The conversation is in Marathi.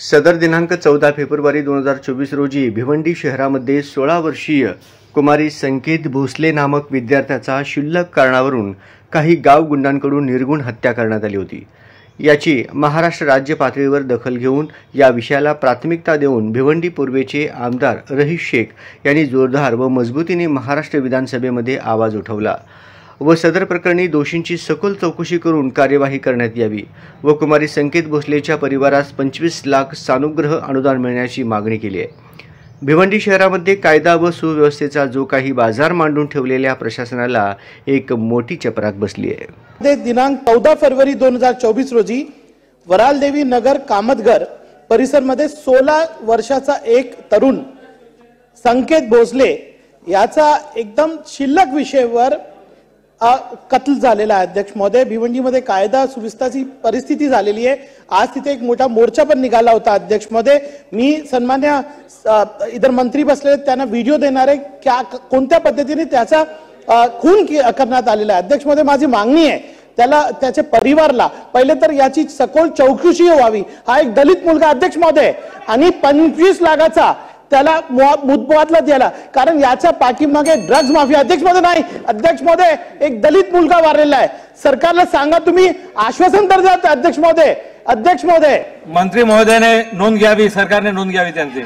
सदर दिनांक 14 फेब्रुवारी 2024 रोजी भिवंडी शहरामध्ये 16 वर्षीय कुमारी संकेत भोसले नामक विद्यार्थ्याचा क्षुल्लक कारणावरून काही गाव गुंडांकडून निर्गुण हत्या करण्यात आली होती। याची महाराष्ट्र राज्य पातळीवर दखल घेऊन या विषयाला प्राथमिकता देऊन भिवंडी पूर्वेचे आमदार रहीस शेख यांनी जोरदार व मजबूतीने महाराष्ट्र विधानसभेमध्ये आवाज उठवला व सदर प्रकरणी दोषींची सखोल चौकशी करून कार्यवाही करण्यात यावी व कुमारी संकेत भोसलेच्या परिवारास 25 लाख सानुग्रह अनुदान मिळण्याची मागणी केली आहे। भिवंडी शहरामध्ये कायदा व सुव्यवस्थेचा जो काही बाजार मांडून ठेवलेल्या प्रशासनाला एक मोठी चपराक बसली आहे। दिनांक 14 फरवरी 2024 रोजी वरालदेवी नगर कामतघर परिसरमध्ये 16 वर्षाचा एक तरुण संकेत भोसले याचा एकदम शिल्लक विषयावर कत्ल झालेला आहे। अध्यक्ष महोदय, भिवंडीमध्ये कायदा सुव्यवस्थेची परिस्थिती झालेली आहे। आज तिथे एक मोठा मोर्चा पण निघाला होता। अध्यक्ष महोदय, मी सन्मान्य इधर मंत्री बसलेले त्यांना व्हिडिओ देणार आहे कोणत्या पद्धतीने त्याचा खून करण्यात आलेला आहे। अध्यक्ष महोदय, माझी मागणी आहे त्याला त्याच्या परिवाराला पहिले तर याची सखोल चौकशी व्हावी। हा एक दलित मुलगा अध्यक्ष महोदय आणि 25 लाखाचा त्याला मुदबातला दिला, कारण याच्या पाठीमागे ड्रग्ज माफिया अध्यक्ष महोदय नाही। अध्यक्ष महोदय, एक दलित मुलगा वारलेला आहे। सरकारला सांगा, तुम्ही आश्वासन तर द्या अध्यक्ष महोदय। अध्यक्ष महोदय, मंत्री महोदयाने नोंद घ्यावी, सरकारने नोंद घ्यावी त्यांची।